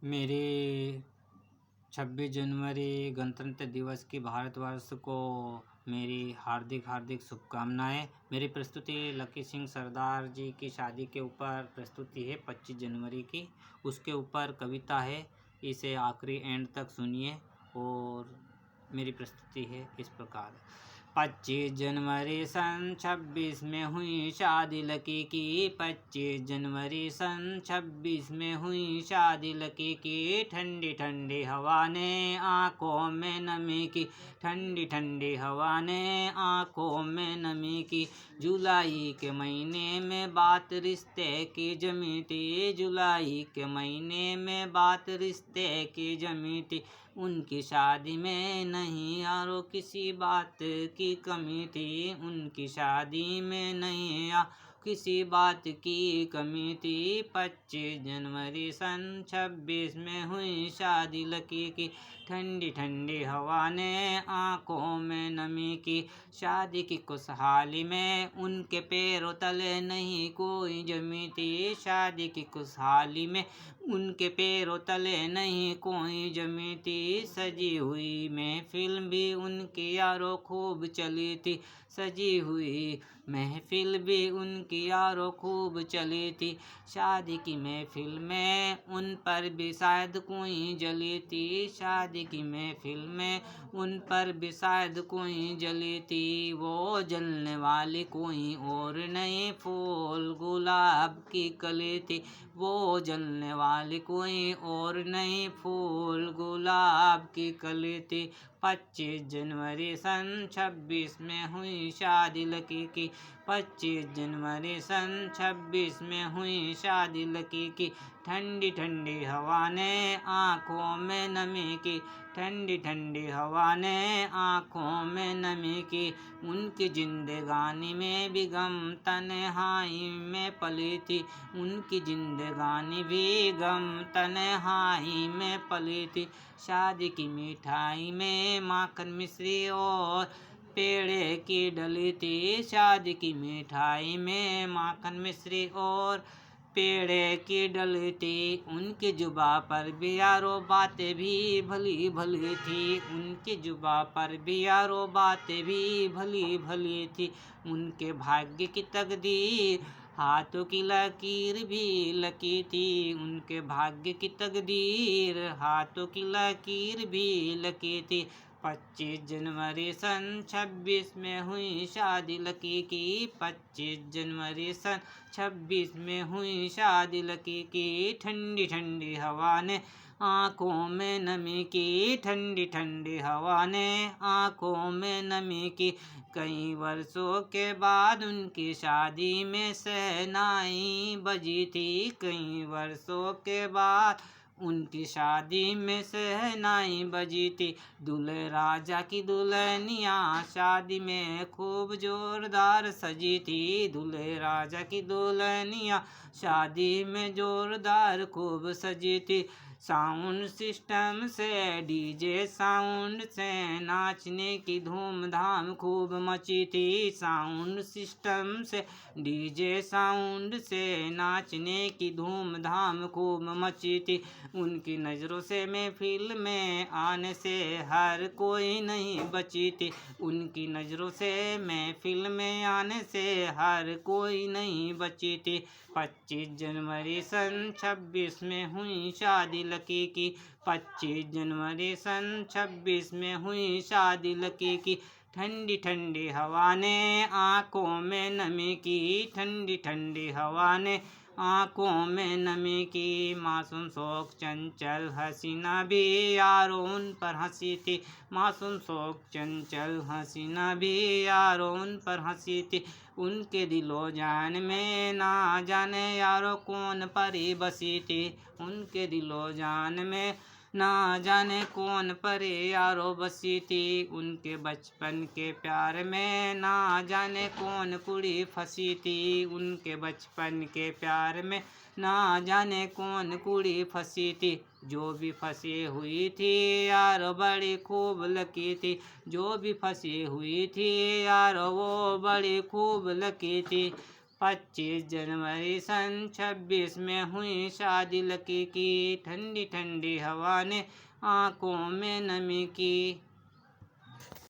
मेरी 26 जनवरी गणतंत्र दिवस की भारतवर्ष को मेरी हार्दिक हार्दिक शुभकामनाएं। मेरी प्रस्तुति लकी सिंह सरदार जी की शादी के ऊपर प्रस्तुति है 25 जनवरी की। उसके ऊपर कविता है, इसे आखिरी एंड तक सुनिए। और मेरी प्रस्तुति है इस प्रकार। 25 जनवरी सन 26 में हुई शादी लकी की। 25 जनवरी सन 26 में हुई शादी लकी की। ठंडी ठंडी हवा ने आंखों में नमी की। ठंडी ठंडी हवा ने आंखों में नमी की। जुलाई के महीने में बात रिश्ते की जमी थी। जुलाई के महीने में बात रिश्ते की जमी थी। उनकी शादी में नहीं यारो किसी बात की कमी थी। उनकी शादी में नहीं किसी बात की कमी थी। 25 जनवरी सन 26 में हुई शादी लकी की। ठंडी ठंडी हवा ने आंखों में नमी की। शादी की खुशहाली में उनके पैरों तले नहीं कोई जमी थी। शादी की खुशहाली में उनके पैरों तले नहीं कोई जमी थी। सजी हुई महफिल भी उनकी यारों खूब चली थी। सजी हुई महफिल भी उनकी यारों खूब चली थी। शादी की महफिल में उन पर भी शायद कोई जली थी। शादी की महफिल में उन पर भी शायद कोई जली थी। वो जलने वाली कोई और नहीं फूल गुलाब की कली थी। वो जलने वाली कोई और नहीं फूल गुलाब की कली थी। 25 जनवरी सन 26 में हुई शादी लकी की। 25 जनवरी सन 26 में हुई शादी लकी की। ठंडी ठंडी हवा ने आंखों में नमी की। ठंडी ठंडी हवा ने आंखों में नमी की। उनकी जिंदगानी में भी गम तन्हाई में पली थी। उनकी जिंदगानी भी गम तन्हाई में पली थी। शादी की मिठाई में माखन मिश्री और पेड़े की डली थी। शादी की मिठाई में माखन मिश्री और पेड़े की डली थी। उनकी जुबा पर भी यारो बातें भी भली भली थी। उनकी जुबा पर भी यारो बातें भी भली भली थी। उनके भाग्य की तकदीर हाथों की लकीर भी लकी थी। उनके भाग्य की तकदीर हाथों की लकीर भी लकी थी। 25 जनवरी सन 26 में हुई शादी लकी की। 25 जनवरी सन 26 में हुई शादी लकी की। ठंडी ठंडी हवा ने आंखों में नमी की। ठंडी ठंडी हवा ने आंखों में नमी की। कई वर्षों के बाद उनकी शादी में शहनाई बजी थी। कई वर्षों के बाद उनकी शादी में शहनाई बजी थी। दूल्हे राजा की दुल्हनिया शादी में खूब जोरदार सजी थी। दूल्हे राजा की दुल्हनिया शादी में जोरदार खूब सजी थी। साउंड सिस्टम से डीजे साउंड से नाचने की धूमधाम खूब मची थी। साउंड सिस्टम से डीजे साउंड से नाचने की धूमधाम खूब मची थी। उनकी नज़रों से महफिल में आने से हर कोई नहीं बची थी। उनकी नज़रों से महफिल में आने से हर कोई नहीं बची थी। 25 जनवरी सन 26 में हुई शादी लकी की। 25 जनवरी सन 26 में हुई शादी लकी की। ठंडी ठंडी हवा ने आंखों में नमी की। ठंडी ठंडी हवा ने आंखों में नमी की। मासूम शौक चंचल हसीना भी यारों उन पर हंसी थी। मासूम शौक चंचल हसीना भी यारों उन पर हंसी थी। उनके दिलो जान में ना जाने यारों कौन परी बसी थी। उनके दिलो जान में ना जाने कौन परी यारों बसी थी। उनके बचपन के प्यार में ना जाने कौन कुड़ी फंसी थी। उनके बचपन के प्यार में ना जाने कौन कुड़ी फंसी थी। जो भी फंसी हुई थी यार बड़ी खूब लकी थी। जो भी फंसी हुई थी यार वो बड़ी खूब लकी थी। 25 जनवरी सन 26 में हुई शादी लकी की, ठंडी ठंडी हवा ने आंखों में नमी की।